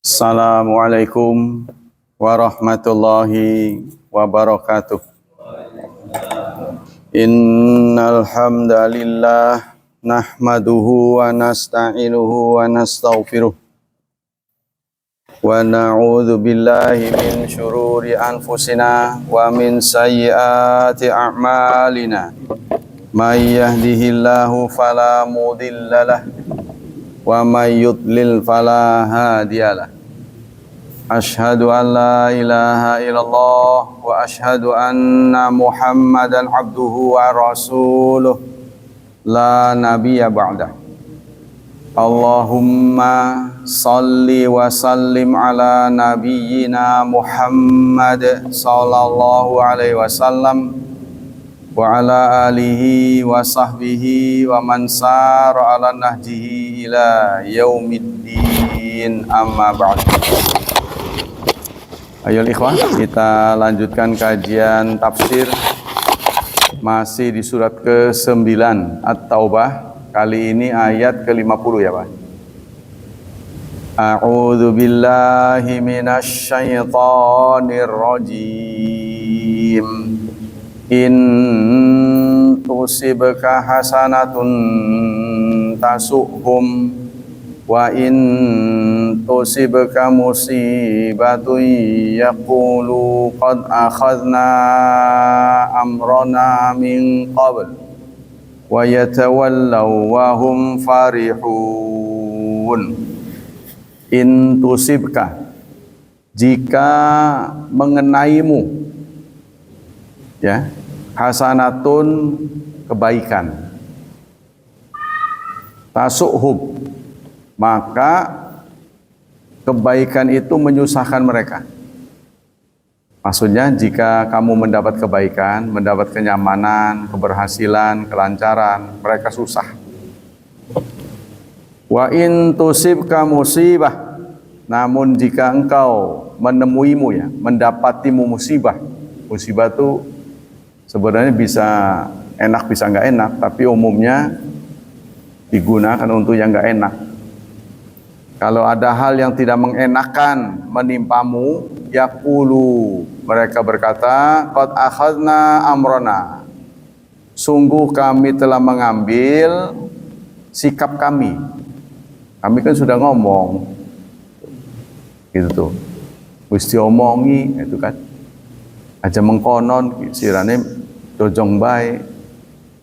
Assalamualaikum warahmatullahi wabarakatuh. Innal hamdalillah nahmaduhu wa nasta'inuhu wa nastaghfiruh wa na'udzu billahi min syururi anfusina wa min sayyiati a'malina. May yahdihillahu fala mudhillalah wa may yudlil fala hadiyalah. Asyhadu an la ilaha illallah wa asyhadu anna Muhammadan abduhu wa rasuluh la nabiyya ba'dah. Allahumma salli wa sallim ala nabiyyina Muhammad sallallahu alaihi wasallam wa ala alihi wa sahbihi wa man sara ala nahjihi ila yaumiddin, amma ba'd. Ayo ikhwan, kita lanjutkan kajian tafsir masih di surat ke-9 At-Taubah. Kali ini ayat ke-50 ya Pak. A'udzu billahi minasy syaithanir rajim. In tusibka hasanatun tasuhum wa in tusibka musibatun yaqulu qad akhadna amrana min qabl wa yatawallaw wa hum farihun. In tusibka, jika mengenaimu, ya, hasanatun, kebaikan, tasuhum, maka kebaikan itu menyusahkan mereka. Maksudnya jika kamu mendapat kebaikan, mendapat kenyamanan, keberhasilan, kelancaran, mereka susah. Wa in tusibka musibah, namun jika engkau menemuimu, ya, mendapatimu musibah. Musibah itu sebenarnya bisa enak bisa nggak enak, tapi umumnya digunakan untuk yang nggak enak. Kalau ada hal yang tidak mengenakan menimpamu, yaqulu, mereka berkata, qad akhadna amrona, sungguh kami telah mengambil sikap kami. Kami kan sudah ngomong, gitu tuh, wis diomongi, itu kan, aja mengkonon, sirane dojong baik,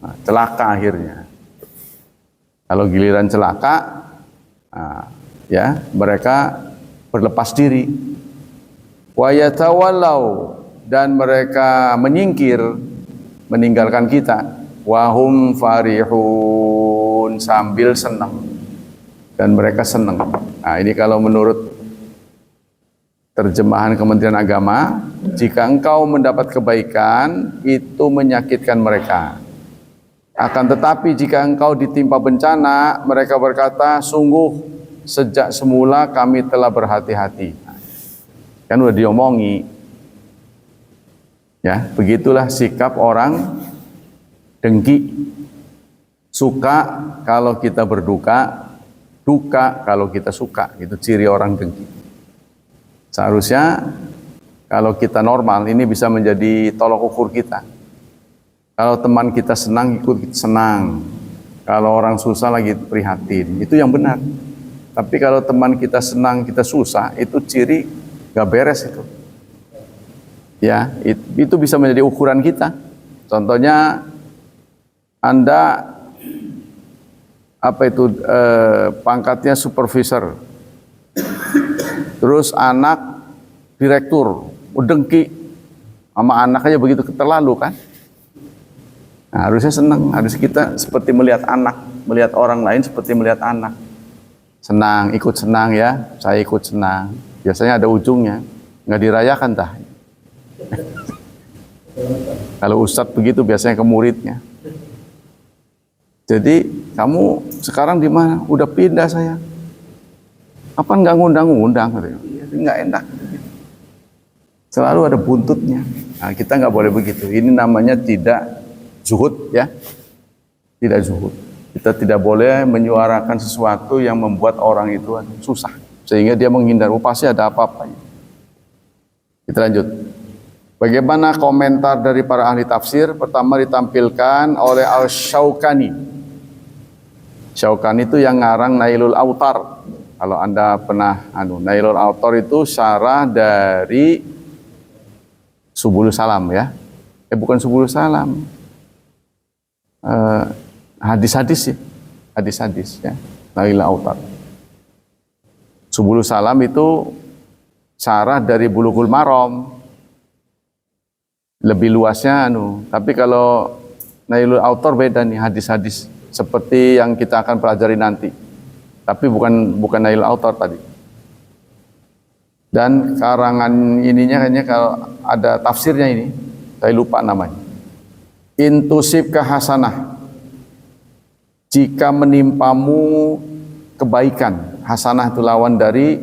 nah, celaka akhirnya. Kalau giliran celaka, nah, ya, mereka berlepas diri. Wa yatawallau, dan mereka menyingkir, meninggalkan kita. Wa hum farihun, sambil senang, dan mereka senang. Nah, ini kalau menurut terjemahan Kementerian Agama, jika engkau mendapat kebaikan, itu menyakitkan mereka. Akan tetapi jika engkau ditimpa bencana, mereka berkata, sungguh sejak semula kami telah berhati-hati. Kan udah diomongi. Ya, begitulah sikap orang dengki. Suka kalau kita berduka, duka kalau kita suka. Itu ciri orang dengki. Seharusnya kalau kita normal, ini bisa menjadi tolok ukur kita. Kalau teman kita senang, ikut kita senang. Kalau orang susah lagi prihatin, itu yang benar. Tapi kalau teman kita senang, kita susah, itu ciri gak beres itu. Ya, itu bisa menjadi ukuran kita. Contohnya, Anda pangkatnya supervisor, terus anak direktur, dengki sama anaknya begitu terlalu kan? Nah, harusnya senang, harus kita seperti melihat anak, melihat orang lain seperti melihat anak. Senang, ikut senang ya, saya ikut senang. Biasanya ada ujungnya, nggak dirayakan dah. Kalau ustadz begitu biasanya ke muridnya. Jadi kamu sekarang di mana? Udah pindah saya. Apa nggak ngundang-ngundang? Nggak enak. Selalu ada buntutnya. Nah, kita nggak boleh begitu. Ini namanya tidak zuhud, ya. Tidak zuhud. Kita tidak boleh menyuarakan sesuatu yang membuat orang itu susah. sehingga dia menghindar. Oh, pasti ada apa-apa. Kita lanjut. Bagaimana komentar dari para ahli tafsir? Pertama ditampilkan oleh Al-Syaukani. Syaukani itu yang ngarang Nailul Autar. Kalau Anda pernah Nailul Autar itu syarah dari Subulus Salam ya. Bukan Subulus Salam. Hadis-hadis ya. Hadis-hadis ya. Nailul Autar. Subulus Salam itu syarah dari Bulughul Maram. Lebih luasnya tapi kalau Nailul Autar beda nih, hadis-hadis seperti yang kita akan pelajari nanti. Tapi bukan Nailul Autar tadi. Dan karangan ininya kayaknya kalau ada tafsirnya ini, saya lupa namanya. Intusib hasanah. Jika menimpamu kebaikan, hasanah itu lawan dari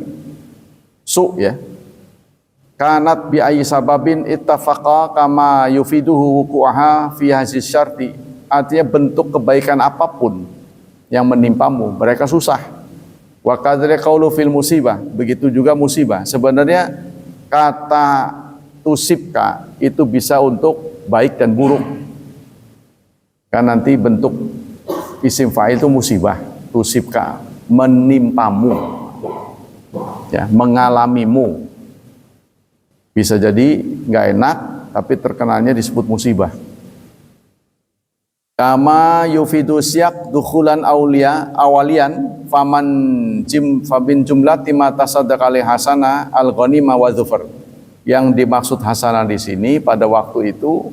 su ya. Kanat bi ayyi sababin ittafaqa kama yufiduhu wuqu'aha fi hazis syarti. Artinya bentuk kebaikan apapun yang menimpamu, mereka susah. Wa kadri qaulu fil musibah, begitu juga musibah. Sebenarnya kata tusibka itu bisa untuk baik dan buruk. Kan nanti bentuk isim fa'il itu musibah, tusibka menimpamu. Ya, mengalamimu. Bisa jadi nggak enak, tapi terkenalnya disebut musibah. Kama yufidu syak dukhulan aulia awalian fabin jumlati ma tasaddaqa alaihi hasanah al-ghanimah wa dzufar. Yang dimaksud hasanah di sini pada waktu itu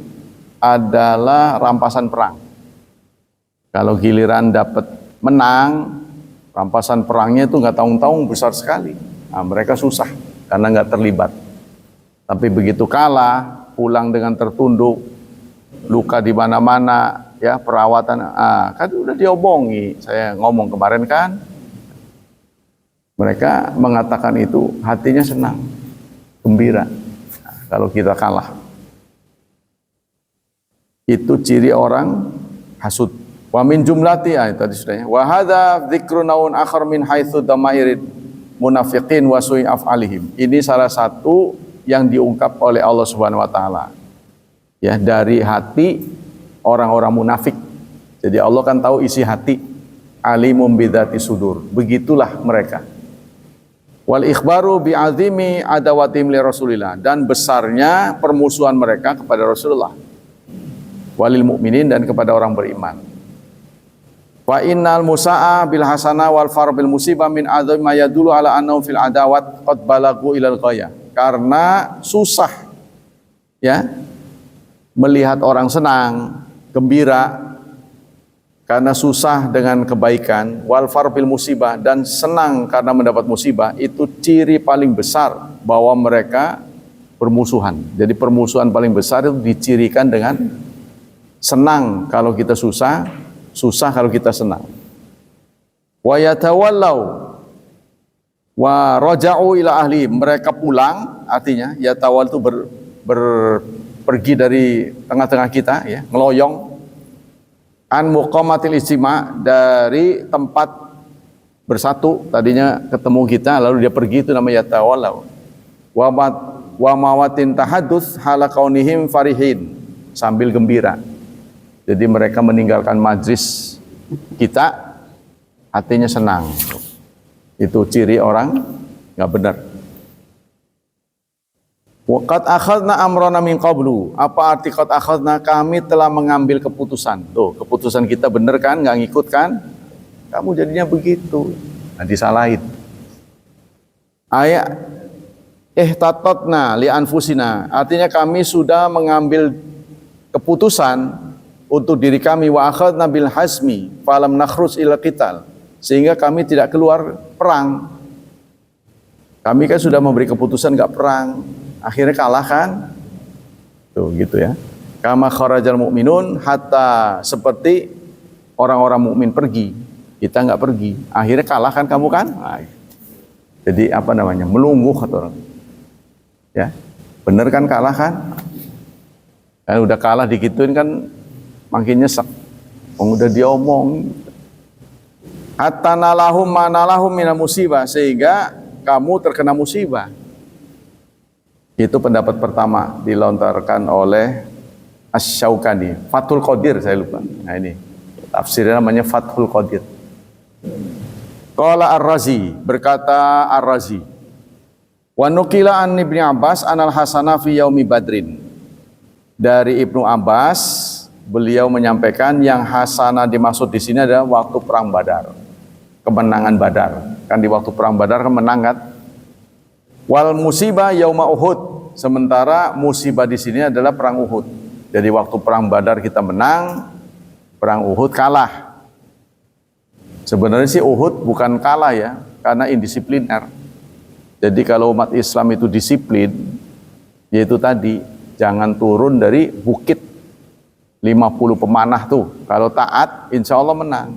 adalah rampasan perang. Kalau giliran dapat menang, rampasan perangnya itu nggak tanggung-tanggung besar sekali. Nah, mereka susah karena nggak terlibat. Tapi begitu kalah, pulang dengan tertunduk, luka di mana-mana, ya perawatan. Kan udah diomongi. Saya ngomong kemarin kan, mereka mengatakan itu hatinya senang, gembira. Nah, kalau kita kalah, itu ciri orang hasud. Wa min jumlati tadi sudahnya. Wa hadza dzikru naun akhar min haitsu damairid munafiqin wa su'i af'alihim. Ini salah satu yang diungkap oleh Allah Subhanahu wa taala. Ya, dari hati orang-orang munafik. Jadi Allah kan tahu isi hati. Alimum bidzati sudur. Begitulah mereka. Wal ikhbaru bi azimi adawatim li Rasulillah, dan besarnya permusuhan mereka kepada Rasulullah. Walil mukminin, dan kepada orang beriman. Wa innal musa'a bil hasanah wal far bil musibah min adzami ma yadullu ala annahu fil adawat qad balagu ilal ghayah. Karena susah ya melihat orang senang, gembira, karena susah dengan kebaikan, wal far bil musibah, dan senang karena mendapat musibah, itu ciri paling besar bahwa mereka bermusuhan. Jadi permusuhan paling besar itu dicirikan dengan senang kalau kita susah, susah kalau kita senang. Wa yatawallau wa raja'u ila ahli, mereka pulang, artinya yatawal itu pergi dari tengah-tengah kita ya, ngeloyong. An muqamatil istima, dari tempat bersatu, tadinya ketemu kita lalu dia pergi, itu namanya yatawallau. Wa mawatin tahadduts hala kaunihim farihin, sambil gembira. Jadi mereka meninggalkan majlis kita, hatinya senang. Itu ciri orang nggak benar. Qad akhadna amrana min qablu. Apa arti qad akhadna? Kami telah mengambil keputusan. Tuh, keputusan kita benar kan? Nggak ngikut kan? Kamu jadinya begitu. Nah, disalahin. Ayat ihtatatna li anfusina. Artinya kami sudah mengambil keputusan untuk diri kami. Wa akhadna bil hasmi falam nakhruj ila qital. Sehingga kami tidak keluar perang. Kami kan sudah memberi keputusan nggak perang, akhirnya kalah kan? Tuh gitu ya. Kama kharajal mu'minun, hatta seperti orang-orang mukmin pergi, kita nggak pergi, akhirnya kalah kan kamu kan? Nah, jadi apa namanya? Melungguh kata orang. Ya, bener kan kalah kan? Kan udah kalah digituin kan, makin nyesek. Udah diomong. Hatta nalahum manalahum mina musibah, sehingga kamu terkena musibah. Itu pendapat pertama dilontarkan oleh Asy-Syaukani. Fathul Qadir, saya lupa. Nah ini tafsirnya namanya Fathul Qadir. Qala Ar-Razi, berkata Ar-Razi, wa nukila an Ibnu Abbas anal hasana fi yaumi Badrin. Dari Ibnu Abbas, beliau menyampaikan yang hasanah dimaksud di sini adalah waktu perang Badar. Kemenangan Badar. Kan di waktu perang Badar kan menang kan? Wal musibah yauma Uhud. Sementara musibah di sini adalah perang Uhud. Jadi waktu perang Badar kita menang, perang Uhud kalah. Sebenarnya sih Uhud bukan kalah ya, karena indisipliner. Jadi kalau umat Islam itu disiplin, yaitu tadi, jangan turun dari bukit 50 pemanah tuh. Kalau taat, insya Allah menang.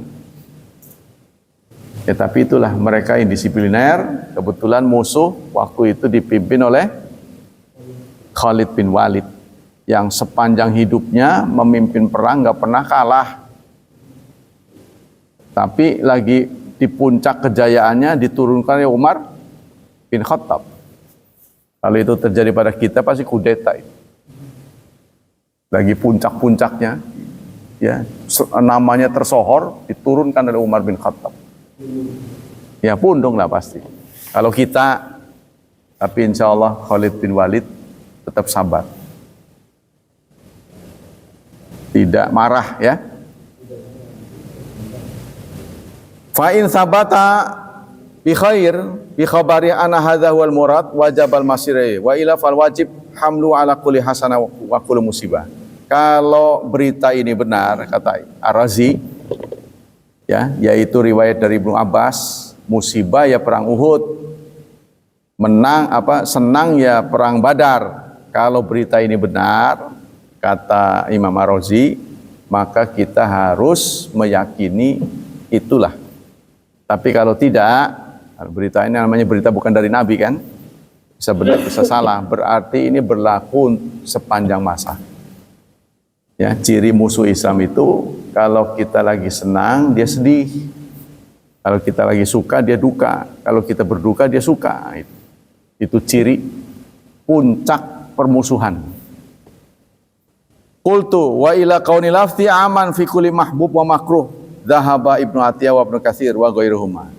Ya tapi itulah mereka indisipliner. Kebetulan musuh waktu itu dipimpin oleh Khalid bin Walid, yang sepanjang hidupnya memimpin perang gak pernah kalah. Tapi lagi di puncak kejayaannya diturunkan oleh Umar bin Khattab. Kalau itu terjadi pada kita pasti kudeta itu. Lagi puncak-puncaknya, ya namanya tersohor, diturunkan oleh Umar bin Khattab. Ya pundung lah pasti. Kalau kita, tapi insya Allah Khalid bin Walid tetap sabar. Tidak marah ya. Fa in sabata bi khair bi khabari ana hadza wal murad wajib al masiri wa ila fal wajib hamlu ala kulli hasanah wa kulli musibah. Kalau berita ini benar kata Ar-Razi ya, yaitu riwayat dari Ibnu Abbas, musibah ya perang Uhud, menang senang ya perang Badar. Kalau berita ini benar kata Imam Ar-Razi, maka kita harus meyakini itulah. Tapi kalau tidak, berita ini namanya berita bukan dari Nabi kan, bisa benar bisa salah, berarti ini berlaku sepanjang masa. Ya, ciri musuh Islam itu kalau kita lagi senang dia sedih, kalau kita lagi suka dia duka, kalau kita berduka dia suka. Itu ciri puncak permusuhan. Qultu wa ila qauni lafzi aman fi kulli mahbub wa makruh dhahaba Ibnu Atiyah wa Ibnu Katsir wa ghairuhuma.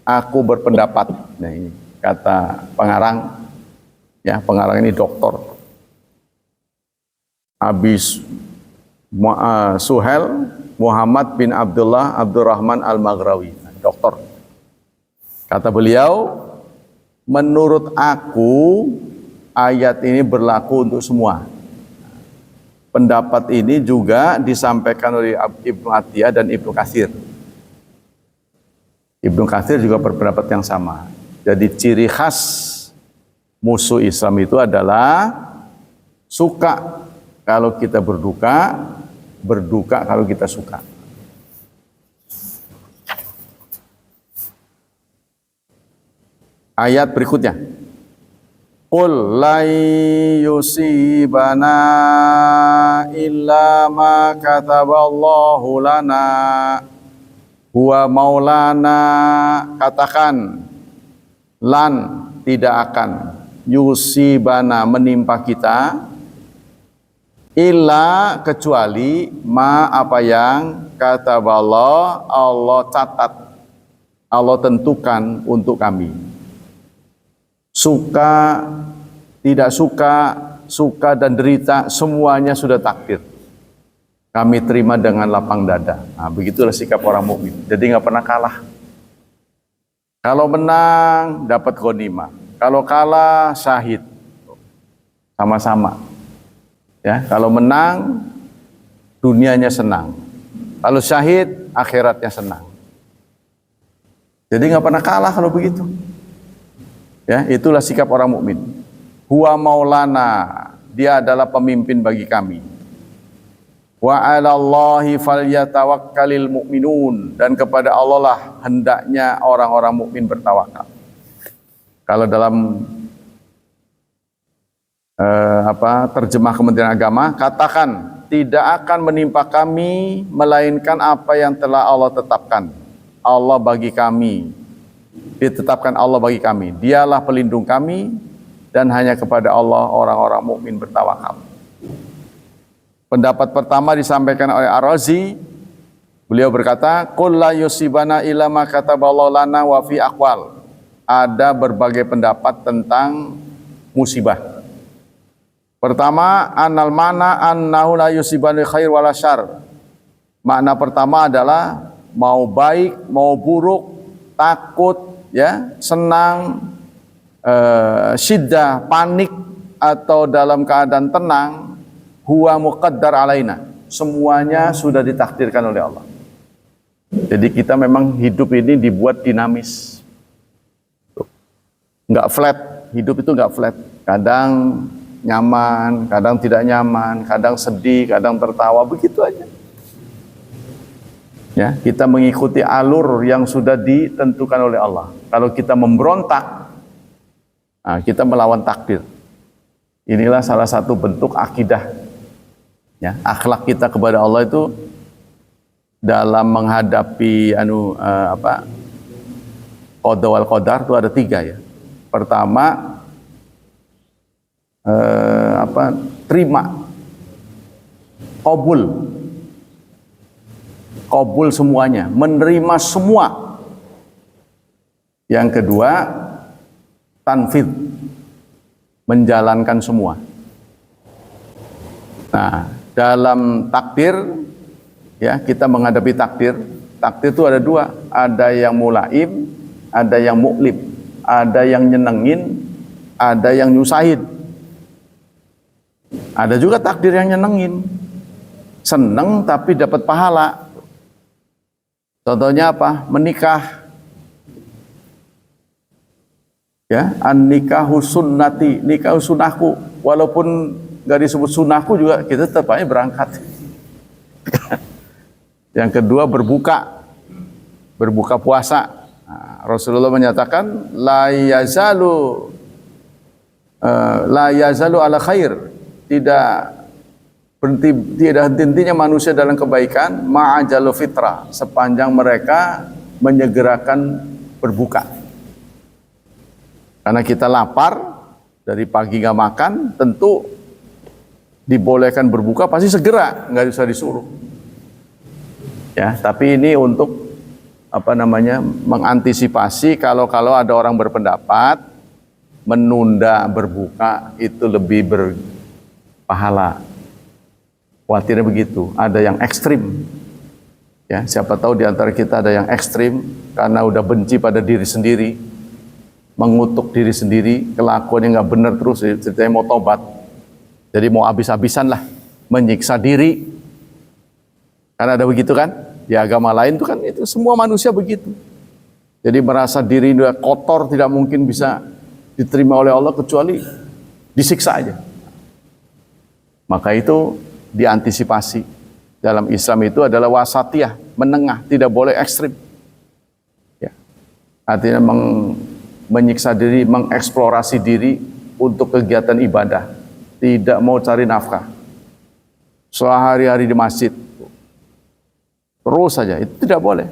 Aku berpendapat, nah ini kata pengarang ya, pengarang ini doktor Abis Suhel Muhammad bin Abdullah Abdurrahman Al-Maghrawi, doktor. Kata beliau, menurut aku ayat ini berlaku untuk semua. Pendapat ini juga disampaikan oleh Ibnu Atiyah dan Ibnu Katsir. Ibnu Katsir juga berpendapat yang sama. Jadi ciri khas musuh Islam itu adalah suka kalau kita berduka, berduka kalau kita suka. Ayat berikutnya. Qul la yusibana illa ma kataballahu lana huwa maulana. Katakan lan, tidak akan, yusibana menimpa kita, illa kecuali ma apa yang kataballah Allah catat, Allah tentukan untuk kami. Suka, tidak suka, suka dan derita, semuanya sudah takdir. Kami terima dengan lapang dada. Nah, begitulah sikap orang mukmin. Jadi nggak pernah kalah. Kalau menang, dapat ghanimah. Kalau kalah, syahid. Sama-sama. Ya, kalau menang, dunianya senang. Kalau syahid, akhiratnya senang. Jadi nggak pernah kalah kalau begitu. Ya, itulah sikap orang mukmin. Huwa maulana, dia adalah pemimpin bagi kami. Wa 'alallahi falyatawakkalul mu'minun, dan kepada Allah lah hendaknya orang-orang mukmin bertawakal. Kalau dalam terjemah Kementerian Agama, katakan tidak akan menimpa kami melainkan apa yang telah Allah tetapkan. Allah bagi kami ditetapkan Allah bagi kami. Dialah pelindung kami dan hanya kepada Allah orang-orang mukmin bertawakal. Pendapat pertama disampaikan oleh Ar-Razi. Beliau berkata, "Qul la yusibana illa ma kataballahu lana wa fi aqwal." Ada berbagai pendapat tentang musibah. Pertama, annal mana annahu la yusibani khair wala syarr. Makna pertama adalah mau baik, mau buruk, takut, ya, senang, syiddah, panik, atau dalam keadaan tenang, huwa muqaddar alaina. Semuanya sudah ditakdirkan oleh Allah. Jadi kita memang hidup ini dibuat dinamis. Nggak flat, hidup itu nggak flat. Kadang nyaman, kadang tidak nyaman, kadang sedih, kadang tertawa, begitu aja. Ya, kita mengikuti alur yang sudah ditentukan oleh Allah. Kalau kita memberontak, nah, kita melawan takdir. Inilah salah satu bentuk akidah, ya, akhlak kita kepada Allah itu dalam menghadapi qada wal qadar itu ada 3, ya. Pertama, terima, qabul semuanya, menerima semua. Yang kedua, tanfidz, menjalankan semua. Nah, dalam takdir, ya, kita menghadapi takdir. Takdir itu ada 2, ada yang mulaim, ada yang muklim. Ada yang nyenengin, ada yang nyusahin. Ada juga takdir yang nyenengin, seneng tapi dapat pahala. Contohnya apa? Menikah, ya, an-nikahu sunnati, nikah sunnahku. Walaupun gak disebut sunnahku juga kita tetap aja berangkat. Yang kedua, berbuka puasa. Nah, Rasulullah menyatakan la yazalu ala khair, tidak henti-hentinya manusia dalam kebaikan, ma'ajalu fitrah, sepanjang mereka menyegerakan berbuka. Karena kita lapar, dari pagi nggak makan, tentu dibolehkan berbuka pasti segera, nggak bisa disuruh. Ya, tapi ini untuk mengantisipasi kalau ada orang berpendapat menunda berbuka itu lebih berpahala. Khawatirnya begitu. Ada yang ekstrim, ya, siapa tahu di antara kita ada yang ekstrim karena udah benci pada diri sendiri, mengutuk diri sendiri, kelakuannya nggak benar terus, ceritanya mau tobat, jadi mau habis-habisan lah, menyiksa diri. Karena ada begitu kan? Di agama lain itu kan itu semua manusia begitu. Jadi merasa diri udah kotor, tidak mungkin bisa diterima oleh Allah kecuali disiksa aja. Maka itu diantisipasi. Dalam Islam itu adalah wasatiyah, menengah, tidak boleh ekstrim. Ya. Artinya menyiksa diri, mengeksplorasi diri untuk kegiatan ibadah. Tidak mau cari nafkah. Sehari-hari di masjid. Terus saja, itu tidak boleh.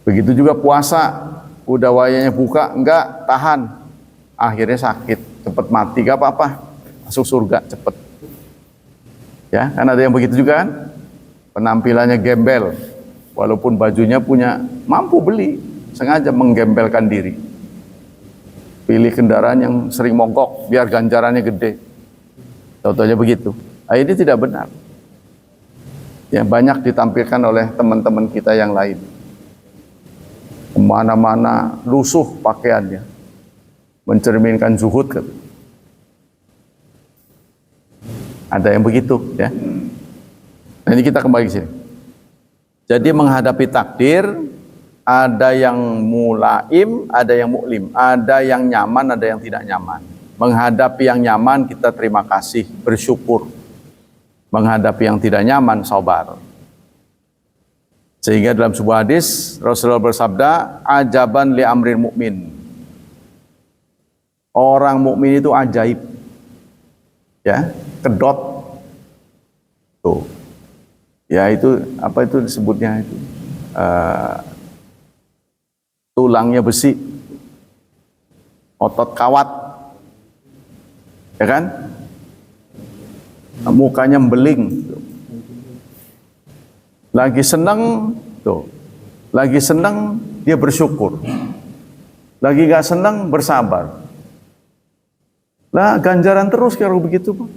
Begitu juga puasa, udah wayanya buka, enggak, tahan. Akhirnya sakit, cepet mati, gak apa-apa. Masuk surga, cepet. Ya, kan ada yang begitu juga kan? Penampilannya gembel, walaupun bajunya mampu beli, sengaja menggembelkan diri. Pilih kendaraan yang sering mogok, biar ganjarannya gede. Contohnya begitu. Nah, ini tidak benar. Ya, banyak ditampilkan oleh teman-teman kita yang lain. Kemana-mana lusuh pakaiannya, mencerminkan zuhud. Ada yang begitu, ya. Nah, ini kita kembali ke sini. Jadi menghadapi takdir, ada yang mulaim, ada yang muklim, ada yang nyaman, ada yang tidak nyaman. Menghadapi yang nyaman kita terima kasih, bersyukur. Menghadapi yang tidak nyaman, sabar. Sehingga dalam sebuah hadis Rasulullah bersabda, ajaban li amril mukmin. Orang mukmin itu ajaib. Ya, kedot. Tuh. Ya, itu apa itu disebutnya itu? tulangnya besi, otot kawat, ya kan? Mukanya membeling. Lagi senang, tuh. Lagi senang dia bersyukur. Lagi gak senang bersabar. Lah ganjaran terus kalau begitu, Pak.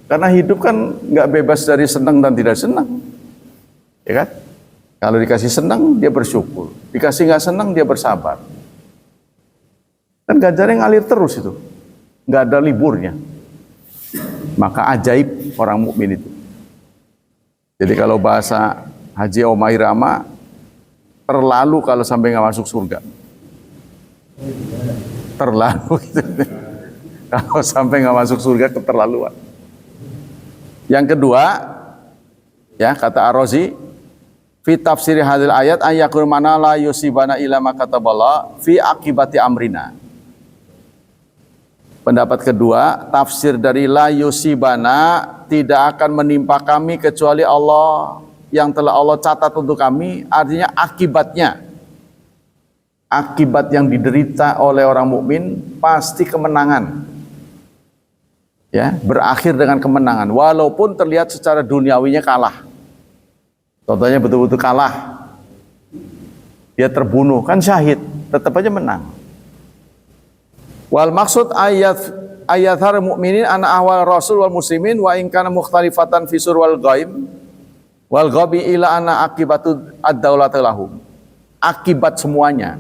Karena hidup kan nggak bebas dari senang dan tidak senang, ya kan? Kalau dikasih senang dia bersyukur, dikasih nggak senang dia bersabar. Kan ganjaran ngalir terus itu, nggak ada liburnya. Maka ajaib orang mukmin itu. Jadi kalau bahasa Haji Omah Irama, terlalu kalau sampai nggak masuk surga. Terlalu gitu. Kalau sampai nggak masuk surga keterlaluan. Yang kedua, ya kata Ar-Razi, fi tafsir hadil ayat ayyakul mana la yusibana ila ma kataballah fi akibati amrina. Pendapat kedua, tafsir dari la yusibana, tidak akan menimpa kami kecuali Allah yang telah Allah catat untuk kami, artinya akibatnya. Akibat yang diderita oleh orang mukmin pasti kemenangan. Ya, berakhir dengan kemenangan walaupun terlihat secara duniawinya kalah. Contohnya betul-betul kalah, dia terbunuh, kan syahid, tetap aja menang. Wal maksud ayat har mukminin ana ahwal rasul wal muslimin wa in kana mukhtalifatan fi sur wal ghaib wal ghabi ila ana akibatu ad-daulati lahum. Akibat semuanya,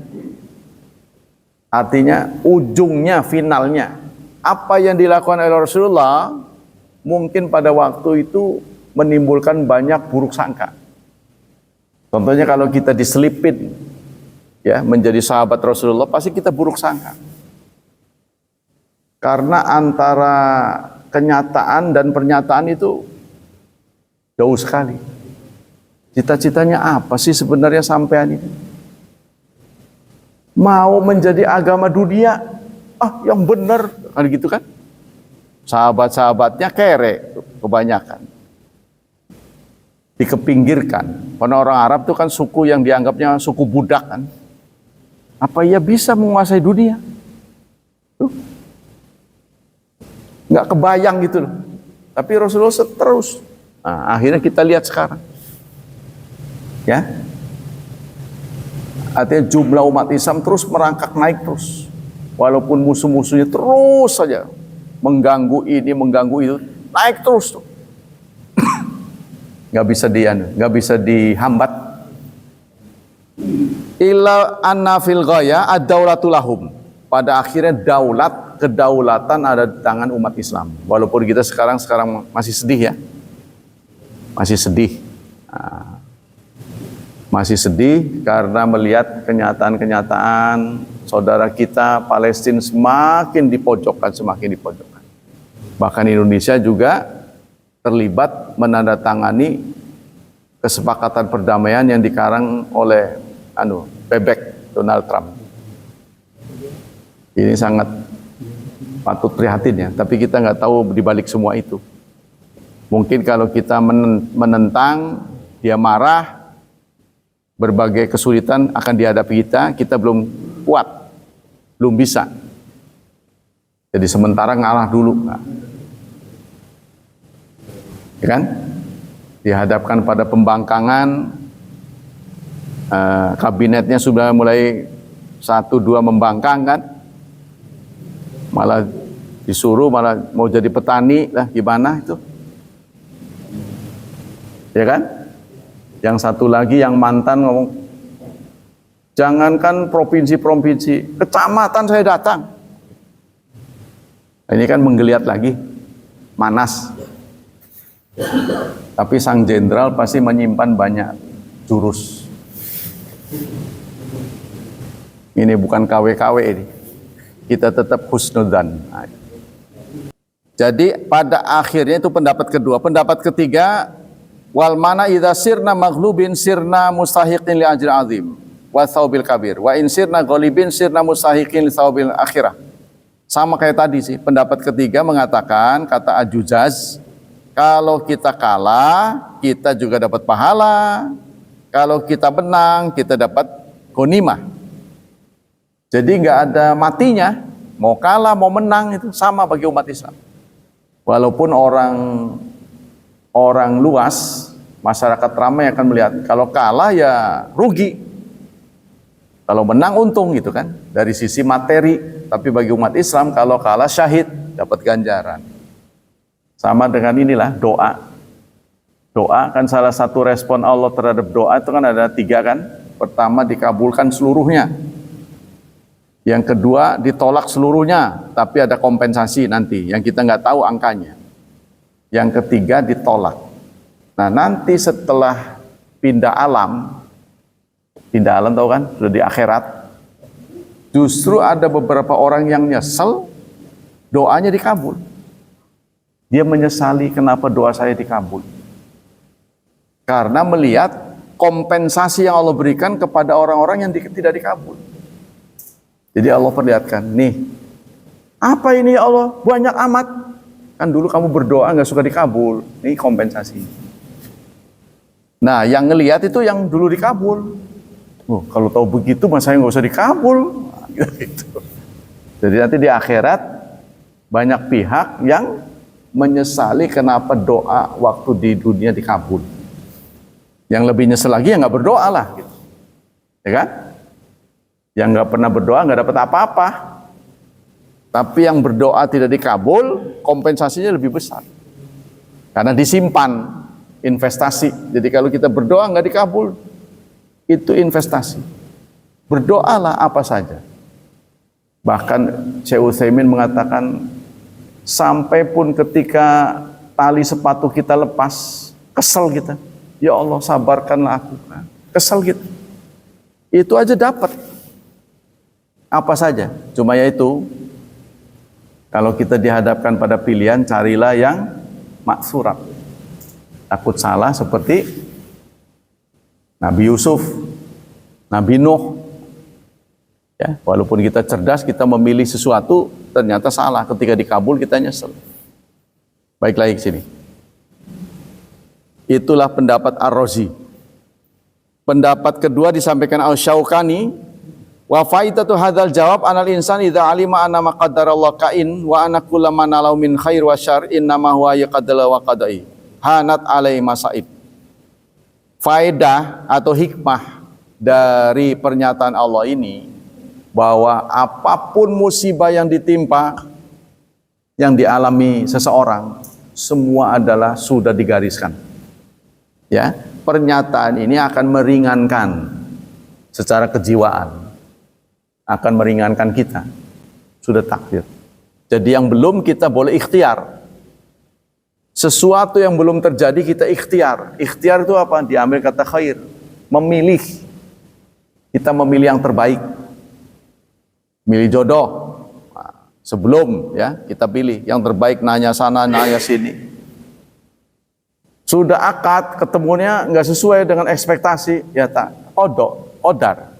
artinya ujungnya, finalnya. Apa yang dilakukan oleh Rasulullah mungkin pada waktu itu menimbulkan banyak buruk sangka. Contohnya kalau kita diselipin ya menjadi sahabat Rasulullah, pasti kita buruk sangka. Karena antara kenyataan dan pernyataan itu jauh sekali. Cita-citanya apa sih sebenarnya sampean ini? Mau menjadi agama dunia? Yang benar, kan gitu kan? Sahabat-sahabatnya kere kebanyakan, dikepinggirkan. Karena orang Arab itu kan suku yang dianggapnya suku budak kan. Apa ia bisa menguasai dunia? Nggak kebayang gitu loh. Tapi Rasulullah terus. Nah, akhirnya kita lihat sekarang, ya. Artinya jumlah umat Islam terus merangkak naik terus. Walaupun musuh-musuhnya terus saja mengganggu ini, mengganggu itu, naik terus tuh. Nggak bisa dihambat. Illa anna fil ghaya ad-daulatu lahum. Pada akhirnya kedaulatan ada di tangan umat Islam. Walaupun kita sekarang masih sedih ya. Masih sedih. Masih sedih karena melihat kenyataan-kenyataan saudara kita Palestina semakin dipojokkan. Bahkan Indonesia juga terlibat menandatangani kesepakatan perdamaian yang dikarang oleh bebek Donald Trump. Ini sangat patut prihatin ya, tapi kita nggak tahu dibalik semua itu. Mungkin kalau kita menentang, dia marah, berbagai kesulitan akan dihadapi kita belum kuat, belum bisa. Jadi sementara ngalah dulu. Ya kan? Dihadapkan pada pembangkangan, kabinetnya sudah mulai 1-2 membangkang kan? Malah disuruh malah mau jadi petani lah, gimana itu? Ya kan? Yang satu lagi yang mantan ngomong, jangankan provinsi-provinsi, kecamatan saya datang. Ini kan menggeliat lagi, manas. Tapi sang jenderal pasti menyimpan banyak jurus. Ini bukan KW-KW ini. Kita tetap husnudzan. Jadi pada akhirnya itu pendapat kedua. Pendapat ketiga, wal mana idza sirna maghlubin sirna mustahiqin li ajrin azim wa thawbil kabir wa in sirna ghalibin sirna mustahiqin li thawbil akhirah. Sama kayak tadi sih. Pendapat ketiga mengatakan, kata Ajuzaz, kalau kita kalah kita juga dapat pahala, kalau kita menang kita dapat ghanimah. Jadi nggak ada matinya, mau kalah mau menang itu sama bagi umat Islam. Walaupun orang luas, masyarakat ramai akan melihat kalau kalah ya rugi, kalau menang untung gitu kan dari sisi materi. Tapi bagi umat Islam kalau kalah syahid, dapat ganjaran. Sama dengan inilah doa. Doa kan salah satu respon Allah terhadap doa itu kan ada 3 kan. Pertama dikabulkan seluruhnya. Yang kedua ditolak seluruhnya, tapi ada kompensasi nanti yang kita nggak tahu angkanya. Yang ketiga ditolak. Nah nanti setelah pindah alam tahu kan, sudah di akhirat, justru ada beberapa orang yang nyesel, doanya dikabul. Dia menyesali kenapa doa saya dikabul. Karena melihat kompensasi yang Allah berikan kepada orang-orang yang tidak dikabul. Jadi Allah perlihatkan, nih, apa ini ya Allah, banyak amat. Kan dulu kamu berdoa nggak suka dikabul, ini kompensasi. Nah, yang ngelihat itu yang dulu dikabul. Oh, kalau tahu begitu, masa nggak usah dikabul. Gitu. Jadi nanti di akhirat banyak pihak yang menyesali kenapa doa waktu di dunia dikabul. Yang lebih nyesel lagi yang nggak berdoa lah, gitu. Ya kan? Yang nggak pernah berdoa nggak dapat apa-apa. Tapi yang berdoa tidak dikabul, kompensasinya lebih besar. Karena disimpan, investasi. Jadi kalau kita berdoa nggak dikabul, itu investasi. Berdoalah apa saja. Bahkan Syekh Utsaimin mengatakan, sampai pun ketika tali sepatu kita lepas, kesel kita. Ya Allah sabarkanlah aku. Kesel gitu. Itu aja dapat. Apa saja. Cuma yaitu, kalau kita dihadapkan pada pilihan, carilah yang maksurat. Takut salah seperti Nabi Yusuf, Nabi Nuh. Ya, walaupun kita cerdas, kita memilih sesuatu, ternyata salah. Ketika dikabul kita nyesel. Baik lagi ke sini. Itulah pendapat Ar-Razi. Pendapat kedua disampaikan Al-Syaukani, wa faidatu hadzal jawab anal insan idza alima anna ma qaddarallahu kain wa anna kullu ma nalau min khair wa syarr innama huwa yaqdara wa qada'i hanat alai masaib. Faedah atau hikmah dari pernyataan Allah ini, bahwa apapun musibah yang ditimpa, yang dialami seseorang, semua adalah sudah digariskan. Ya, pernyataan ini akan meringankan secara kejiwaan, akan meringankan kita. Sudah takdir. Jadi yang belum kita boleh ikhtiar. Sesuatu yang belum terjadi kita ikhtiar. Ikhtiar itu apa? Diambil kata khair. Memilih. Kita memilih yang terbaik. Milih jodoh. Nah, sebelum ya kita pilih yang terbaik, nanya sana, nanya sini. Sudah akad, ketemunya nggak sesuai dengan ekspektasi, ya tak, qadar.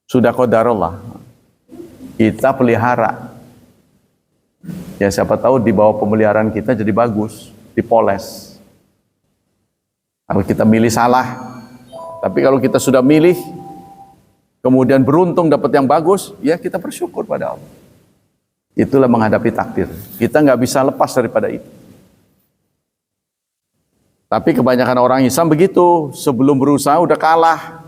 Sudah qadarullah. Kita pelihara. Ya siapa tahu di bawah pemeliharaan kita jadi bagus, dipoles. Kalau kita milih salah, tapi kalau kita sudah milih, kemudian beruntung dapat yang bagus, ya kita bersyukur pada Allah. Itulah menghadapi takdir. Kita nggak bisa lepas daripada itu. Tapi kebanyakan orang Islam begitu, sebelum berusaha udah kalah.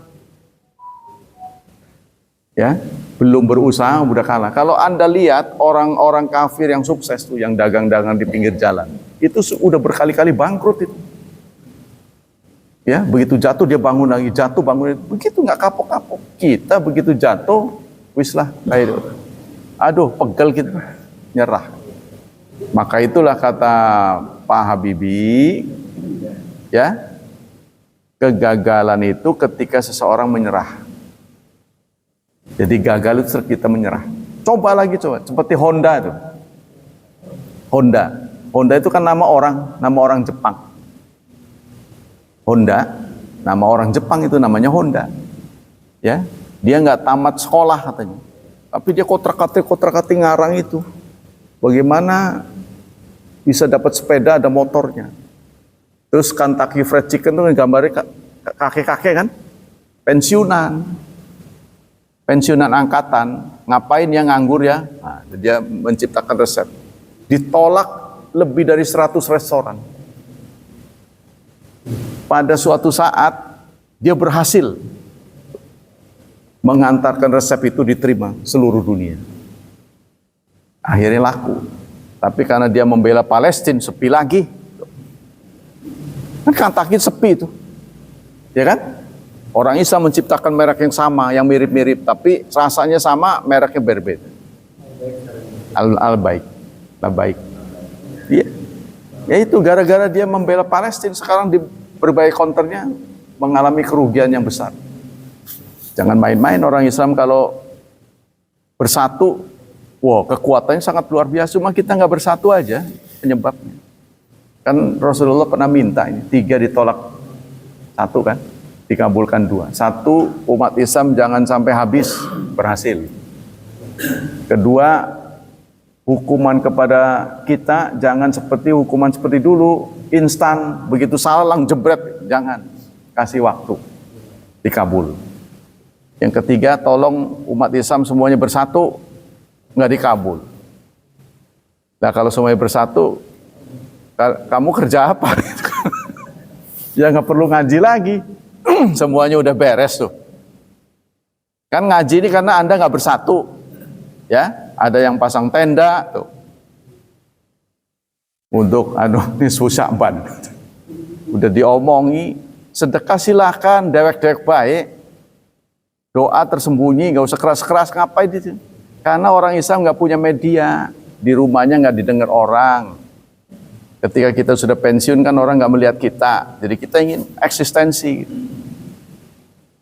Ya, belum berusaha udah kalah. Kalau Anda lihat orang-orang kafir yang sukses tuh, yang dagang-dagang di pinggir jalan, itu udah berkali-kali bangkrut itu. Ya, begitu jatuh dia bangun lagi, jatuh bangun lagi. Begitu nggak kapok-kapok. Kita begitu jatuh, wis lah, aduh, pegel kita, nyerah. Maka itulah kata Pak Habibie, ya, kegagalan itu ketika seseorang menyerah. Jadi gagal itu kita menyerah. Coba lagi, seperti Honda itu. Honda itu kan nama orang Jepang. Honda, nama orang Jepang itu namanya Honda. Ya, dia nggak tamat sekolah katanya, tapi dia kotak-katik ngarang itu. Bagaimana bisa dapat sepeda ada motornya? Terus Kentucky Fried Chicken itu gambarnya kakek-kakek kan, pensiunan. pensiunan angkatan, ngapain yang nganggur ya? Nah, dia menciptakan resep. Ditolak lebih dari 100 restoran. Pada suatu saat dia berhasil mengantarkan resep itu diterima seluruh dunia. Akhirnya laku. Tapi karena dia membela Palestina, sepi lagi. Kan Kentucky sepi itu. Ya kan? Orang Islam menciptakan merek yang sama, yang mirip-mirip, tapi rasanya sama, mereknya berbeda. Al-Baik. Al-Baik. Iya. Ya itu gara-gara dia membela Palestina, sekarang di berbagai counternya mengalami kerugian yang besar. Jangan main-main orang Islam kalau bersatu, wow, kekuatannya sangat luar biasa. Cuma kita nggak bersatu aja penyebabnya. Kan Rasulullah pernah minta ini, 3 ditolak 1 kan, dikabulkan 2. 1, umat Islam jangan sampai habis, berhasil. Kedua, hukuman kepada kita jangan seperti hukuman seperti dulu, instan, begitu salah langsung jebret, jangan, kasih waktu, dikabul. Yang ketiga, tolong umat Islam semuanya bersatu, nggak dikabul. Nah kalau semuanya bersatu, kamu kerja apa? Ya nggak perlu ngaji lagi, semuanya udah beres tuh. Kan ngaji ini karena Anda nggak bersatu, ya. Ada yang pasang tenda tuh untuk nisfu Sya'ban. Udah diomongi, sedekah silahkan, dewek-dewek baik. Doa tersembunyi, nggak usah keras-keras, ngapain itu? Karena orang Islam nggak punya media, di rumahnya nggak didengar orang. Ketika kita sudah pensiun kan orang nggak melihat kita, jadi kita ingin eksistensi.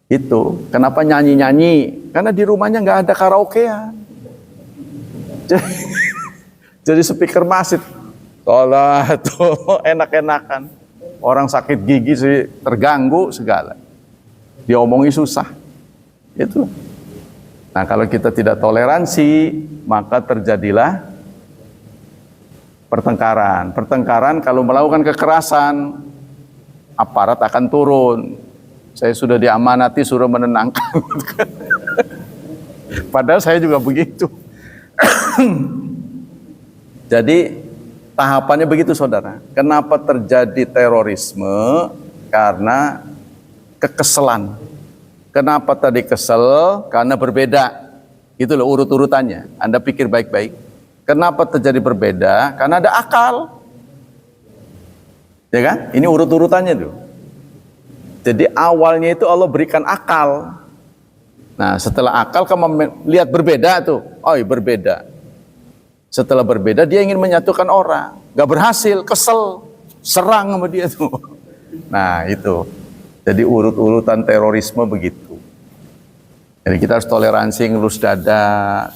Itu kenapa nyanyi-nyanyi? Karena di rumahnya nggak ada karaokean. Jadi speaker masjid, sholat tuh enak-enakan. Orang sakit gigi sih terganggu segala, diomongi susah. Itu. Nah kalau kita tidak toleransi, maka terjadilah pertengkaran. Pertengkaran kalau melakukan kekerasan, aparat akan turun. Saya sudah diamanati suruh menenangkan. Padahal saya juga begitu. Jadi tahapannya begitu saudara. Kenapa terjadi terorisme? Karena kekesalan. Kenapa tadi kesel? Karena berbeda. Itu loh urut-urutannya. Anda pikir baik-baik. Kenapa terjadi berbeda? Karena ada akal. Ya kan? Ini urut-urutannya tuh. Jadi awalnya itu Allah berikan akal. Nah setelah akal kamu lihat berbeda tuh. Oh iya berbeda. Setelah berbeda dia ingin menyatukan orang. Gak berhasil, kesel. Serang sama dia tuh. Nah itu. Jadi urut-urutan terorisme begitu. Jadi kita harus toleransi, ngelus dada.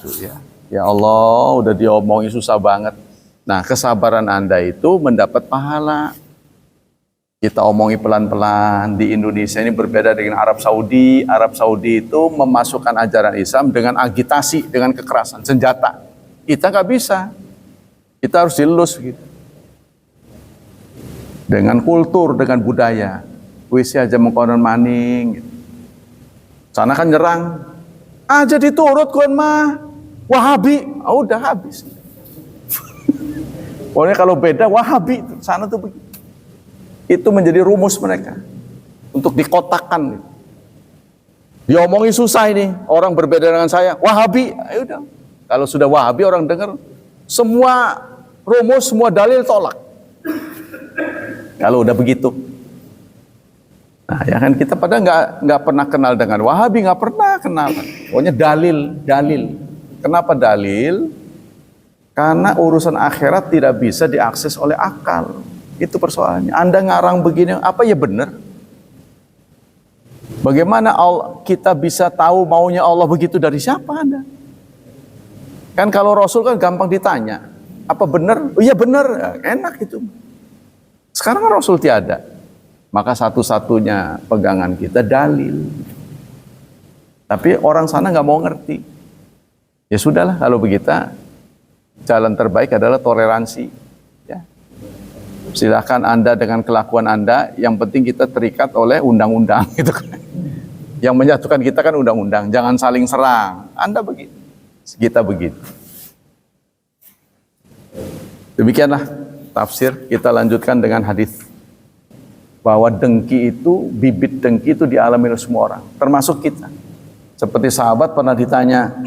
Ya Allah, udah diomongin susah banget. Nah, kesabaran Anda itu mendapat pahala. Kita omongi pelan-pelan. Di Indonesia ini berbeda dengan Arab Saudi. Arab Saudi itu memasukkan ajaran Islam dengan agitasi, dengan kekerasan, senjata. Kita nggak bisa. Kita harus dilus gitu. Dengan kultur, dengan budaya. Wisi aja mengkonon maning. Gitu. Sana kan nyerang. Aja diturut kon mah. Wahabi. Oh, udah habis. Pokoknya kalau beda Wahabi. Sana tuh begitu. Itu menjadi rumus mereka. Untuk dikotakkan. Gitu. Diomongi susah ini. Orang berbeda dengan saya. Wahabi. Ayo udah. Kalau sudah Wahabi orang dengar. Semua rumus, semua dalil tolak. Kalau udah begitu. Nah, ya kan kita pada nggak pernah kenal dengan Wahabi, nggak pernah kenal. Pokoknya dalil. Kenapa dalil? Karena urusan akhirat tidak bisa diakses oleh akal. Itu persoalannya. Anda ngarang begini, apa ya benar? Bagaimana kita bisa tahu maunya Allah begitu dari siapa Anda? Kan kalau Rasul kan gampang ditanya, apa benar? Oh iya benar, enak itu. Sekarang kan Rasul tiada. Maka satu-satunya pegangan kita dalil. Tapi orang sana nggak mau ngerti. Ya sudahlah kalau begitu, jalan terbaik adalah toleransi. Ya. Silahkan Anda dengan kelakuan Anda, yang penting kita terikat oleh undang-undang. Gitu. Yang menyatukan kita kan undang-undang, jangan saling serang. Anda begitu, kita begitu. Demikianlah tafsir. Kita lanjutkan dengan hadis bahwa dengki itu, bibit dengki itu dialami oleh semua orang, termasuk kita. Seperti sahabat pernah ditanya,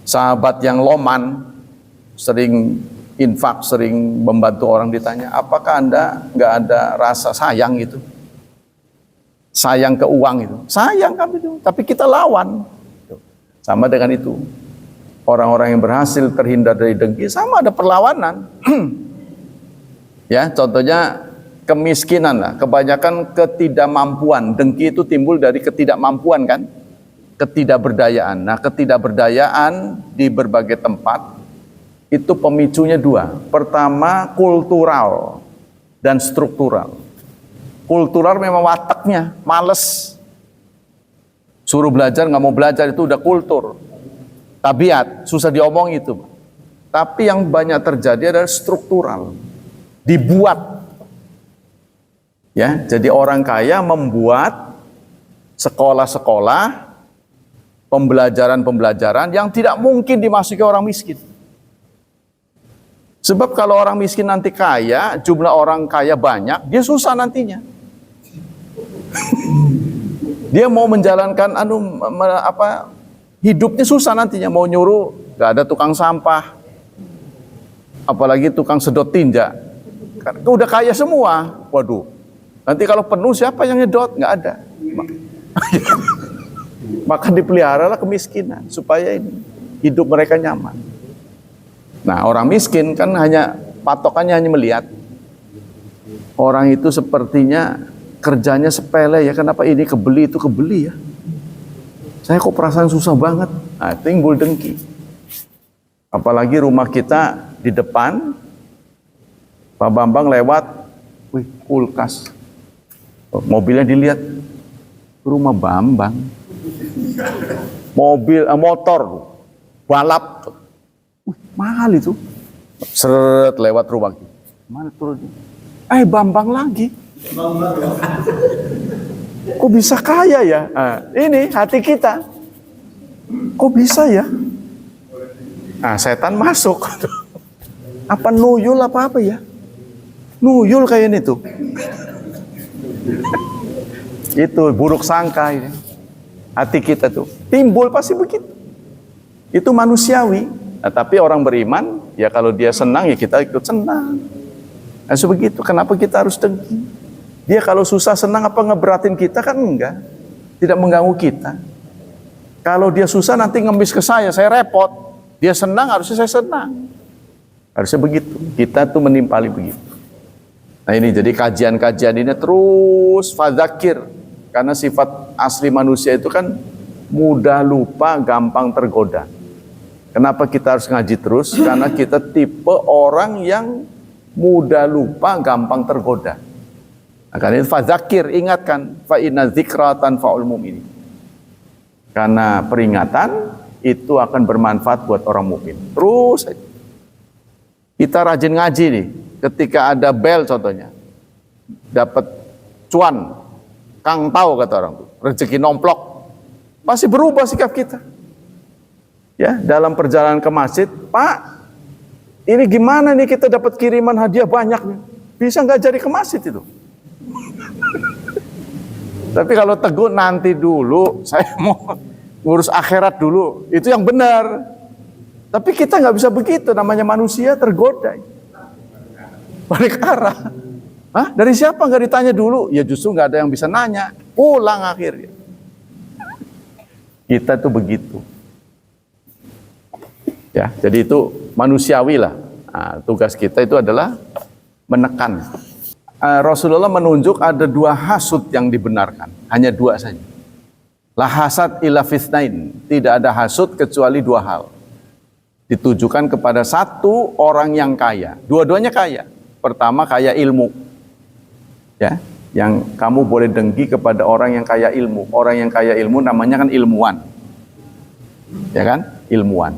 sahabat yang loman, sering infak, sering membantu orang, ditanya, apakah Anda nggak ada rasa sayang itu? Sayang ke uang itu? Sayang kami itu, tapi kita lawan. Sama dengan itu. Orang-orang yang berhasil terhindar dari dengki, sama ada perlawanan. Ya, contohnya kemiskinan lah. Kebanyakan ketidakmampuan. Dengki itu timbul dari ketidakmampuan kan? Ketidakberdayaan. Nah, ketidakberdayaan di berbagai tempat itu pemicunya dua. Pertama, kultural dan struktural. Kultural memang wataknya, males. Suruh belajar, nggak mau belajar, itu udah kultur. Tabiat, susah diomong itu. Tapi yang banyak terjadi adalah struktural. Dibuat. Ya, jadi orang kaya membuat sekolah-sekolah, pembelajaran-pembelajaran yang tidak mungkin dimasuki orang miskin. Sebab kalau orang miskin nanti kaya, jumlah orang kaya banyak, dia susah nantinya. Dia mau menjalankan hidupnya susah nantinya. Mau nyuruh, gak ada tukang sampah, apalagi tukang sedot tinja. Kan udah kaya semua. Waduh, nanti kalau penuh siapa yang nyedot? Gak ada. Maka dipeliharalah kemiskinan supaya ini hidup mereka nyaman. Nah, orang miskin kan hanya patokannya hanya melihat orang itu sepertinya kerjanya sepele ya, kenapa ini kebeli itu kebeli ya, saya kok perasaan susah banget. Nah, timbul dengki. Apalagi rumah kita di depan, Pak Bambang lewat, wih kulkas, mobilnya dilihat, rumah Bambang, motor balap, mahal itu. Seret lewat rumah kita. Mana turunnya? Bambang lagi. Kok bisa kaya ya? Ini hati kita. Kok bisa ya? Setan masuk. Apa nuyul apa ya? Nuyul kayaknya itu. Itu buruk sangka ini. Hati kita tuh. Timbul pasti begitu. Itu manusiawi. Nah, tapi orang beriman, ya kalau dia senang, ya kita ikut senang. Nah, sebegitu. Kenapa kita harus dengki? Dia kalau susah senang apa ngeberatin kita? Kan enggak. Tidak mengganggu kita. Kalau dia susah nanti ngemis ke saya repot. Dia senang, harusnya saya senang. Harusnya begitu. Kita tuh menimpali begitu. Nah ini, jadi kajian-kajian ini terus fadzakir. Karena sifat asli manusia itu kan mudah lupa, gampang tergoda. Kenapa kita harus ngaji terus? Karena kita tipe orang yang mudah lupa, gampang tergoda. Nah, karena itu fadzakir, ingatkan, fa inna dzikra tanfa'ul mu'minin. Karena peringatan itu akan bermanfaat buat orang mukmin. Terus kita rajin ngaji nih. Ketika ada bel contohnya, dapat cuan, Kang tahu kata orang tuh, rezeki nomplok, pasti berubah sikap kita. Ya, dalam perjalanan ke masjid, Pak, ini gimana nih kita dapat kiriman hadiah banyak nih, bisa nggak jadi ke masjid itu? Tapi kalau teguh nanti dulu, saya mau ngurus akhirat dulu, itu yang benar. Tapi kita nggak bisa begitu, namanya manusia tergoda. Balik arah. Dari siapa nggak ditanya dulu? Ya justru nggak ada yang bisa nanya, pulang akhirnya. Kita tuh begitu. Ya, jadi itu manusiawi lah. Nah, tugas kita itu adalah menekan. Rasulullah menunjuk ada dua hasud yang dibenarkan, hanya dua saja. La hasad illa fitnain, tidak ada hasud kecuali dua hal. Ditujukan kepada satu orang yang kaya, dua-duanya kaya. Pertama kaya ilmu, ya, yang kamu boleh dengki kepada orang yang kaya ilmu. Orang yang kaya ilmu namanya kan ilmuwan, ya kan, ilmuwan.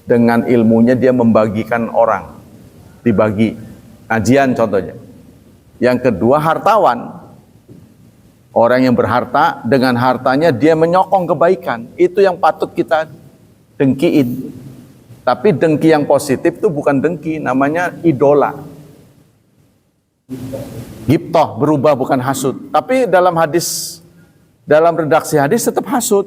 Dengan ilmunya dia membagikan orang, dibagi kajian contohnya. Yang kedua hartawan. Orang yang berharta, dengan hartanya dia menyokong kebaikan. Itu yang patut kita dengkiin. Tapi dengki yang positif itu bukan dengki, namanya idola. Ghibthah, berubah bukan hasud. Tapi dalam hadis, dalam redaksi hadis tetap hasud.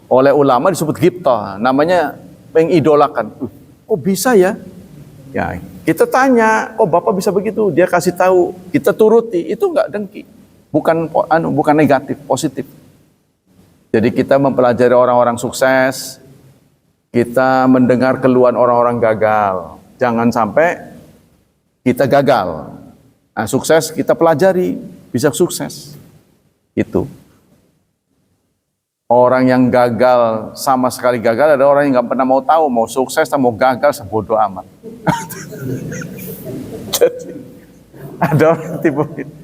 Oleh ulama disebut ghibthah, namanya mengidolakan. Kok bisa ya? Ya, kita tanya, kok Bapak bisa begitu? Dia kasih tahu, kita turuti, itu enggak dengki. Bukan negatif, positif. Jadi kita mempelajari orang-orang sukses, kita mendengar keluhan orang-orang gagal. Jangan sampai kita gagal. Nah, sukses kita pelajari, bisa sukses. Itu. Orang yang gagal, sama sekali gagal, ada orang yang nggak pernah mau tahu, mau sukses atau mau gagal, sebodoh amat. Jadi, ada orang tipe itu.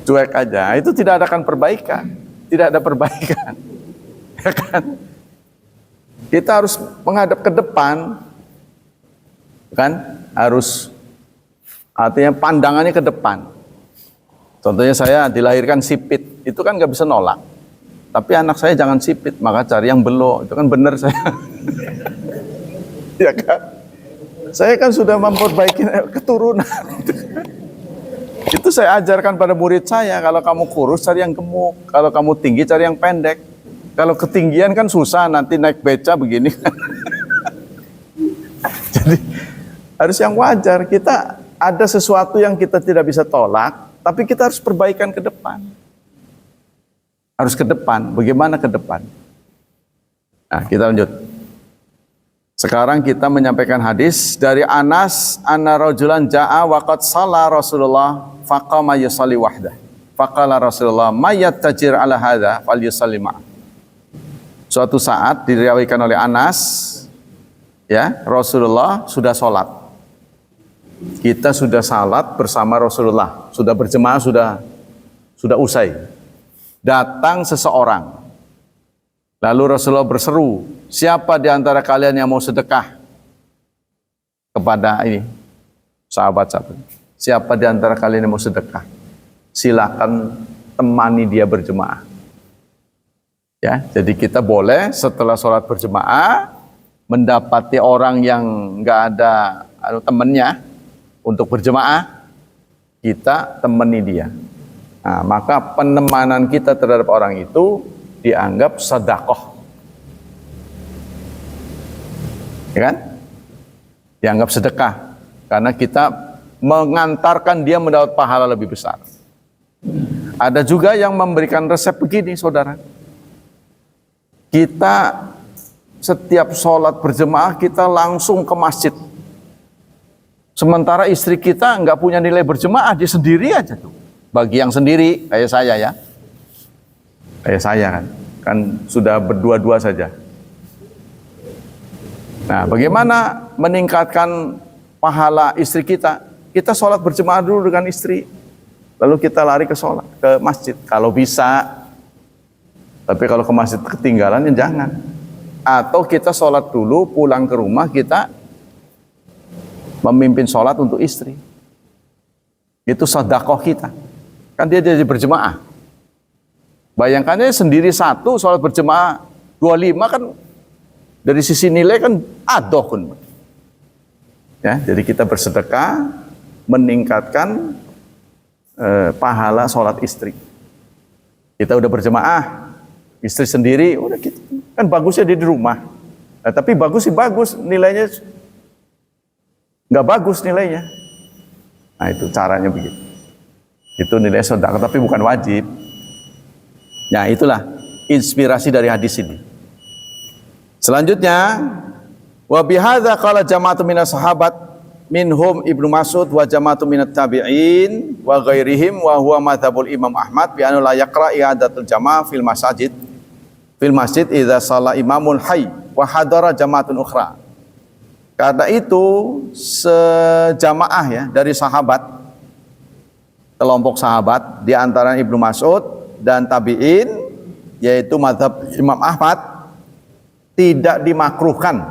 Cuek aja, itu tidak adakan perbaikan, tidak ada perbaikan, ya kan? Kita harus menghadap ke depan, kan? Harus, artinya pandangannya ke depan. Contohnya saya dilahirkan sipit, itu kan nggak bisa nolak. Tapi anak saya jangan sipit, maka cari yang belok, itu kan benar saya. Ya kan? Saya kan sudah memperbaiki keturunan. Itu saya ajarkan pada murid saya, kalau kamu kurus cari yang gemuk, kalau kamu tinggi cari yang pendek. Kalau ketinggian kan susah, nanti naik beca begini. Jadi harus yang wajar. Kita ada sesuatu yang kita tidak bisa tolak, tapi kita harus perbaikan ke depan. Harus ke depan. Bagaimana ke depan? Nah, kita lanjut. Sekarang kita menyampaikan hadis dari Anas, anna rajulan ja'a waqad shalla Rasulullah faqama yusalli wahdah. Faqala Rasulullah mayyat tajir ala hadha fal yusalli ma'a. Suatu saat diriwayatkan oleh Anas, ya, Rasulullah sudah sholat. Kita sudah salat bersama Rasulullah, sudah berjemaah, sudah usai. Datang seseorang. Lalu Rasulullah berseru, siapa di antara kalian yang mau sedekah kepada ini sahabat-sahabat? Siapa di antara kalian yang mau sedekah? Silakan temani dia berjemaah. Ya, jadi kita boleh setelah sholat berjemaah mendapati orang yang nggak ada temennya untuk berjemaah, kita temani dia. Nah, maka penemanan kita terhadap orang itu dianggap sedekah, ya kan? Dianggap sedekah karena kita mengantarkan dia mendapat pahala lebih besar. Ada juga yang memberikan resep begini, saudara. Kita setiap sholat berjemaah kita langsung ke masjid. Sementara istri kita nggak punya nilai berjemaah, dia sendiri aja tuh. Bagi yang sendiri, kayak saya ya. Kayak saya kan sudah berdua-dua saja. Nah, bagaimana meningkatkan pahala istri kita? Kita sholat berjemaah dulu dengan istri, lalu kita lari ke sholat, ke masjid. Kalau bisa, tapi kalau ke masjid ketinggalan ya jangan. Atau kita sholat dulu, pulang ke rumah kita memimpin sholat untuk istri. Itu sedekah kita. Kan dia jadi berjemaah. Bayangkannya sendiri satu sholat berjemaah 25 kan dari sisi nilai kan adoh kan. Ya, jadi kita bersedekah meningkatkan pahala sholat istri. Kita udah berjemaah, istri sendiri udah gitu. Kan bagusnya dia di rumah. Nah, tapi bagus sih bagus, nilainya nggak bagus nilainya. Nah, itu caranya begitu. Itu nilai sedekah tapi bukan wajib. Nah, itulah inspirasi dari hadis ini. Selanjutnya, wa bihadza qala jama'atu minas sahabat minhum Ibnu Mas'ud wa jama'atu minat tabi'in wa ghairihim wa huwa madzhabul Imam Ahmad bi anna la yaqra i'adatul jamaah fil masjid idza shalla imamul hayy wa hadara jama'atun ukhra. Karena itu sejamaah ya dari sahabat, kelompok sahabat di antara Ibnu Mas'ud dan tabi'in, yaitu mazhab Imam Ahmad, tidak dimakruhkan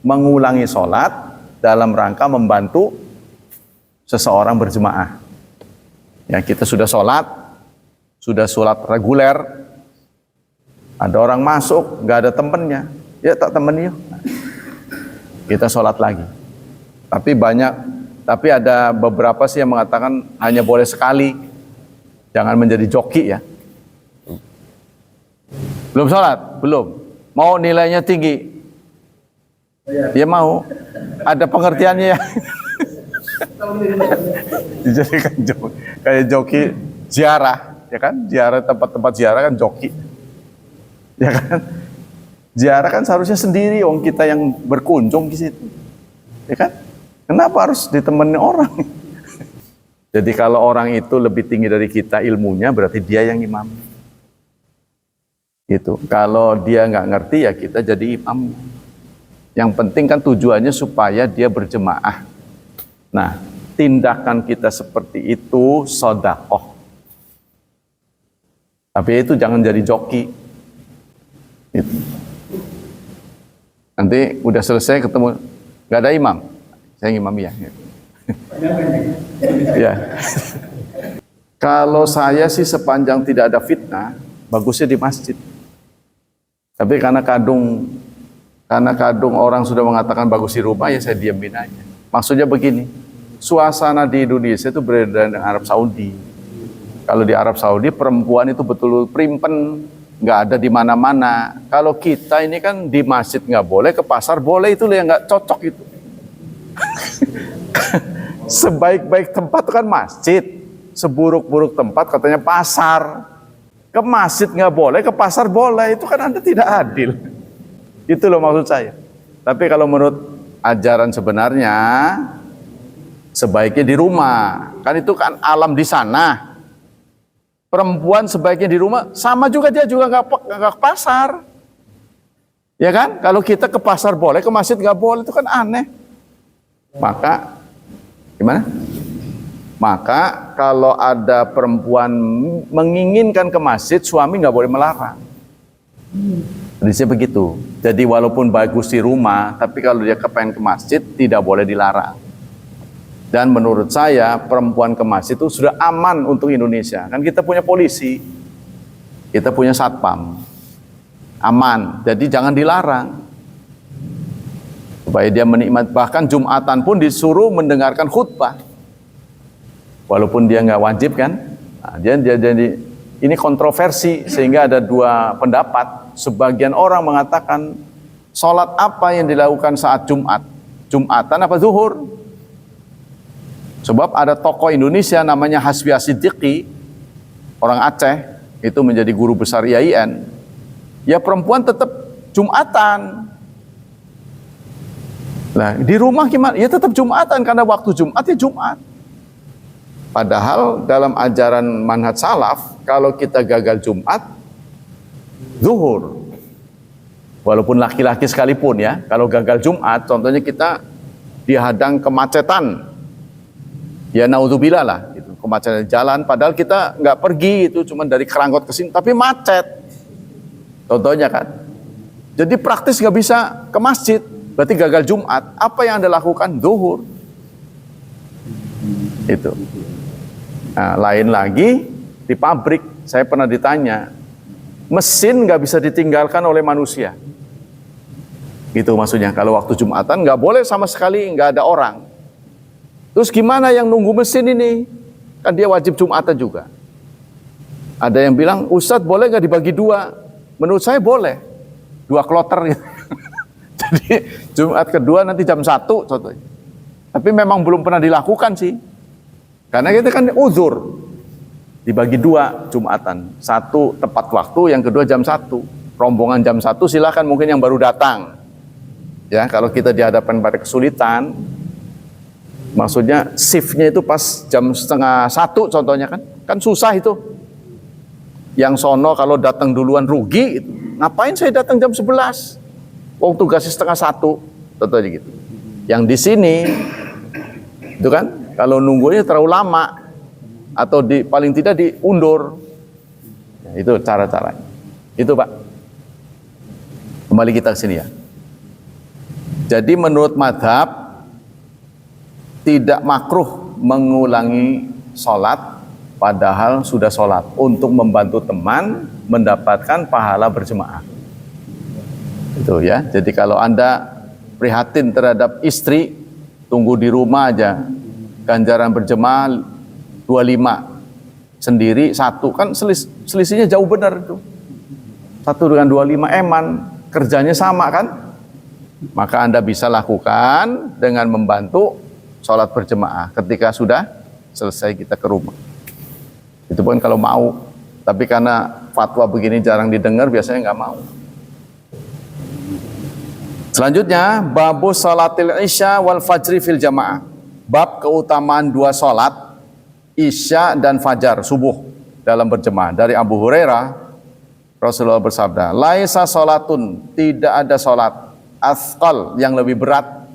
mengulangi sholat dalam rangka membantu seseorang berjemaah. Ya, kita sudah sholat, sudah sholat reguler, ada orang masuk, nggak ada temennya, ya tak temen yuk, kita sholat lagi. Tapi ada beberapa sih yang mengatakan hanya boleh sekali, jangan menjadi joki ya. Belum sholat? Belum. Mau nilainya tinggi? Ya mau. Ada pengertiannya ya. Dijadikan joki, kayak joki ziarah, ya kan? Ziarah, tempat-tempat ziarah kan joki, ya kan? Ziarah kan seharusnya sendiri, orang kita yang berkunjung di situ, ya kan? Kenapa harus ditemani orang? Jadi kalau orang itu lebih tinggi dari kita ilmunya, berarti dia yang imam. Gitu. Kalau dia nggak ngerti ya kita jadi imam. Yang penting kan tujuannya supaya dia berjemaah. Nah, tindakan kita seperti itu sedekah. Tapi itu jangan jadi joki. Gitu. Nanti udah selesai ketemu nggak ada imam, saya imam ya. Ya. Kalau saya sih sepanjang tidak ada fitnah, bagusnya di masjid. Tapi karena kadung orang sudah mengatakan bagus di rumah, ya saya diamin aja. Maksudnya begini, suasana di Indonesia itu berbeda dengan Arab Saudi. Kalau di Arab Saudi perempuan itu betul primpen, nggak ada di mana-mana. Kalau kita ini kan di masjid nggak boleh, ke pasar boleh, itu yang nggak cocok itu. Sebaik-baik tempat itu kan masjid, seburuk-buruk tempat katanya pasar. Ke masjid nggak boleh, ke pasar boleh, itu kan Anda tidak adil. Itu loh maksud saya. Tapi kalau menurut ajaran sebenarnya sebaiknya di rumah. Kan itu kan alam di sana. Perempuan sebaiknya di rumah, sama juga dia juga nggak ke pasar. Ya kan? Kalau kita ke pasar boleh, ke masjid nggak boleh, itu kan aneh. Maka gimana? Maka kalau ada perempuan menginginkan ke masjid, suami nggak boleh melarang. Jadi begitu. Jadi walaupun bagus di rumah, tapi kalau dia kepengen ke masjid, tidak boleh dilarang. Dan menurut saya perempuan ke masjid itu sudah aman untuk Indonesia. Kan kita punya polisi, kita punya satpam, aman. Jadi jangan dilarang. Supaya dia menikmati. Bahkan Jumatan pun disuruh mendengarkan khutbah. Walaupun dia nggak wajib kan, nah, dia jadi ini kontroversi sehingga ada dua pendapat. Sebagian orang mengatakan sholat apa yang dilakukan saat Jumat, Jumatan apa zuhur? Sebab ada tokoh Indonesia namanya Hasbi As-Siddiqi, orang Aceh, itu menjadi guru besar IAIN. Ya perempuan tetap Jumatan. Nah di rumah gimana? Ya tetap Jumatan karena waktu Jumat ya Jumat. Padahal dalam ajaran manhaj salaf, kalau kita gagal Jumat, zuhur. Walaupun laki-laki sekalipun ya, kalau gagal Jumat, contohnya kita dihadang kemacetan, ya naudzubillah lah, gitu, kemacetan jalan, padahal kita nggak pergi itu, cuma dari Kerangkot ke sini, tapi macet. Contohnya kan. Jadi praktis nggak bisa ke masjid, berarti gagal Jumat. Apa yang Anda lakukan? Zuhur. Itu. Nah, lain lagi di pabrik, saya pernah ditanya, mesin nggak bisa ditinggalkan oleh manusia. Gitu maksudnya, kalau waktu Jumatan nggak boleh sama sekali, nggak ada orang. Terus gimana yang nunggu mesin ini? Kan dia wajib Jumatan juga. Ada yang bilang, Ustadz boleh nggak dibagi dua? Menurut saya boleh, 2 kloter. Jadi Jumat kedua nanti jam 1 contohnya. Tapi memang belum pernah dilakukan sih. Karena kita kan uzur, dibagi 2 Jumatan, 1 tepat waktu, yang kedua jam 1, rombongan jam 1 silakan mungkin yang baru datang. Ya kalau kita dihadapkan pada kesulitan, maksudnya shiftnya itu pas jam 12:30 contohnya kan susah itu. Yang sono kalau datang duluan rugi, itu. Ngapain saya datang jam 11? Wong tugasnya 12:30, contohnya gitu. Yang di sini, itu kan. Kalau nunggunya terlalu lama atau paling tidak diundur, ya, itu cara-caranya. Itu Pak. Kembali kita ke sini ya. Jadi menurut madhab tidak makruh mengulangi sholat padahal sudah sholat, untuk membantu teman mendapatkan pahala berjemaah. Itu ya. Jadi kalau Anda prihatin terhadap istri, tunggu di rumah aja, ganjaran berjemaah 25, sendiri 1, kan selisihnya jauh benar itu. 1 dengan 25 eman, kerjanya sama kan? Maka Anda bisa lakukan dengan membantu sholat berjemaah ketika sudah selesai kita ke rumah. Itu pun kalau mau, tapi karena fatwa begini jarang didengar, biasanya nggak mau. Selanjutnya, babu salatil isya wal fajri fil jamaah. Bab keutamaan 2 salat, isya dan fajar, subuh dalam berjemaah. Dari Abu Hurairah, Rasulullah bersabda, laisa salatun, tidak ada salat, asqal, yang lebih berat,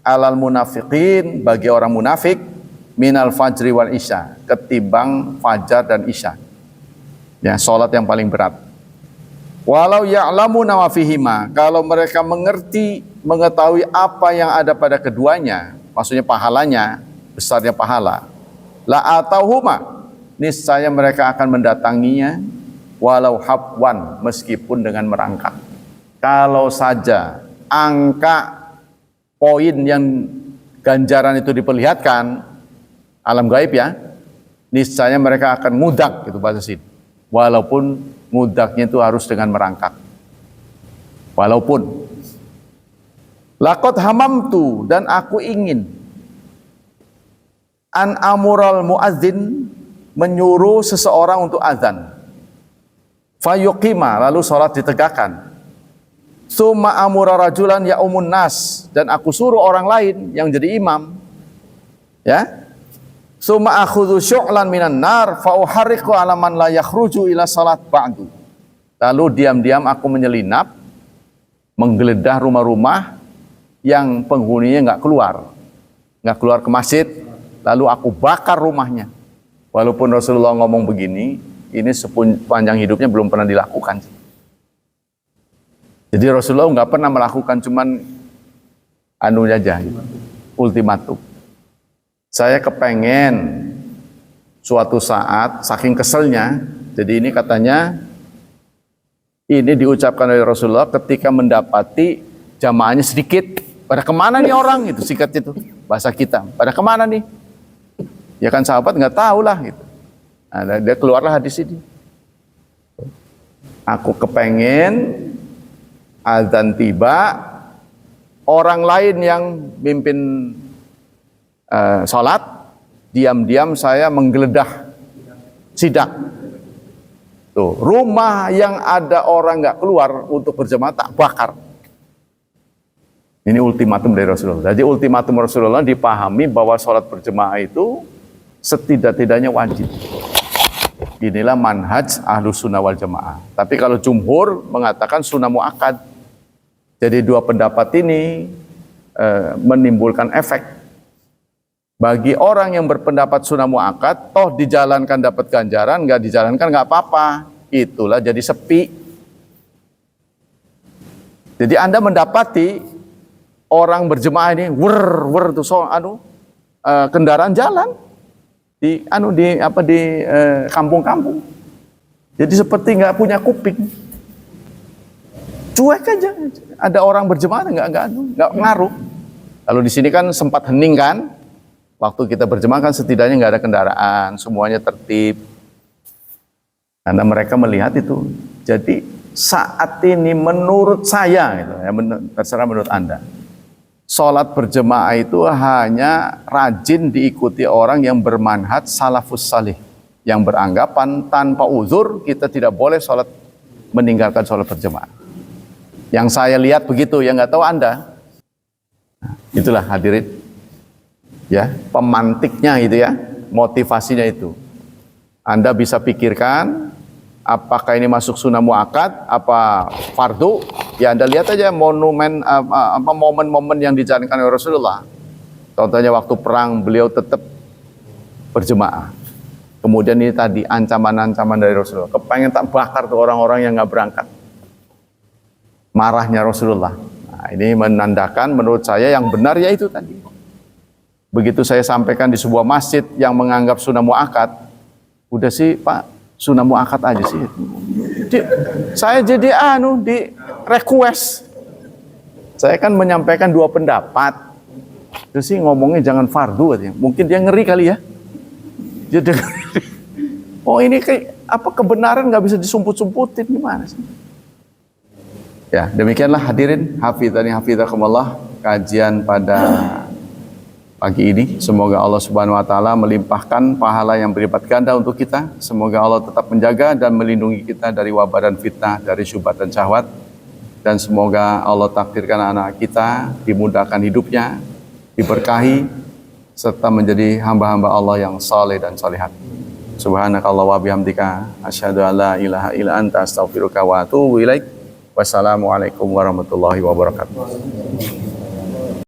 alal munafiqin, bagi orang munafik, minal fajri wal isya, ketimbang fajar dan isya. Ya, salat yang paling berat. Walau ya'lamuna ma fihima, kalau mereka mengetahui apa yang ada pada keduanya, maksudnya pahalanya, besarnya pahala, la atauhuma, niscaya mereka akan mendatanginya, walau habwan, meskipun dengan merangkak. Kalau saja angka poin yang ganjaran itu diperlihatkan, alam gaib ya, niscaya mereka akan ngudak, itu bahasa sini. Walaupun ngudaknya itu harus dengan merangkak. Walaupun laqad hamamtu, dan aku ingin, an amural muadzin, menyuruh seseorang untuk azan, fayuqima, lalu sholat ditegakkan, summa amura rajulan ya'umun nas, dan aku suruh orang lain yang jadi imam, ya, summa akhudhu syu'lan minan nar fa uharriqu ala man la yakhruju ila salat ba'du, lalu diam-diam aku menyelinap, menggeledah rumah-rumah yang penghuninya nggak keluar ke masjid, lalu aku bakar rumahnya. Walaupun Rasulullah ngomong begini, ini sepanjang hidupnya belum pernah dilakukan. Jadi Rasulullah nggak pernah melakukan, cuman anu aja, ultimatum. Saya kepengen suatu saat, saking keselnya, jadi ini katanya, ini diucapkan oleh Rasulullah ketika mendapati jamaahnya sedikit. Pada kemana nih orang? Itu sikat itu, bahasa kita. Pada kemana nih? Ya kan sahabat nggak tahu lah gitu. Nah, dia keluarlah hadis ini. Aku kepengen azan tiba, orang lain yang mimpin sholat, diam-diam saya menggeledah sidak. Tuh, rumah yang ada orang nggak keluar untuk berjamaah tak bakar. Ini ultimatum dari Rasulullah. Jadi ultimatum Rasulullah dipahami bahwa sholat berjamaah itu setidak-tidaknya wajib. Inilah manhaj ahlus sunnah wal jamaah. Tapi kalau jumhur mengatakan sunnah muakkad. Jadi dua pendapat ini menimbulkan efek. Bagi orang yang berpendapat sunnah muakkad, toh dijalankan dapat ganjaran, nggak dijalankan nggak apa-apa. Itulah jadi sepi. Jadi Anda mendapati orang berjemaah ini tuh kendaraan jalan di kampung-kampung. Jadi seperti nggak punya kuping. Cuek aja. Ada orang berjemaah nggak ngaruh. Kalau di sini kan sempat hening kan? Waktu kita berjemaah kan setidaknya nggak ada kendaraan, semuanya tertib. Karena mereka melihat itu. Jadi saat ini menurut saya, gitu, ya, terserah menurut Anda, sholat berjemaah itu hanya rajin diikuti orang yang bermanhaj salafus salih, yang beranggapan tanpa uzur kita tidak boleh meninggalkan sholat berjemaah. Yang saya lihat begitu, yang nggak tahu Anda. Nah, itulah hadirin. Ya, pemantiknya itu ya, motivasinya itu. Anda bisa pikirkan apakah ini masuk sunnah muakkad, apa fardu? Ya Anda lihat aja momen yang dijalankan oleh Rasulullah. Contohnya waktu perang beliau tetap berjemaah. Kemudian ini tadi ancaman-ancaman dari Rasulullah. Kepengen tak bakar tuh orang-orang yang nggak berangkat. Marahnya Rasulullah. Nah, ini menandakan menurut saya yang benar ya itu tadi. Begitu saya sampaikan di sebuah masjid yang menganggap sunnah muakkad, Udah sih Pak, sunah muakat aja sih. Saya jadi di request. Saya kan menyampaikan dua pendapat. Terus sih ngomongnya jangan fardu katanya. Mungkin dia ngeri kali ya. Dia dengar, oh ini kayak apa kebenaran nggak bisa disumput-sumputin gimana sih? Ya, demikianlah hadirin hafizani hafizakumullah kajian pada pagi ini. Semoga Allah Subhanahu wa taala melimpahkan pahala yang berlipat ganda untuk kita. Semoga Allah tetap menjaga dan melindungi kita dari wabah dan fitnah, dari syubhat dan syahwat. Dan semoga Allah takdirkan anak kita dimudahkan hidupnya, diberkahi, serta menjadi hamba-hamba Allah yang saleh dan salihat. Subhanakallah wa bihamdika asyhadu an la ilaha illa anta astaghfiruka wa atubu ilaik. Wassalamualaikum warahmatullahi wabarakatuh.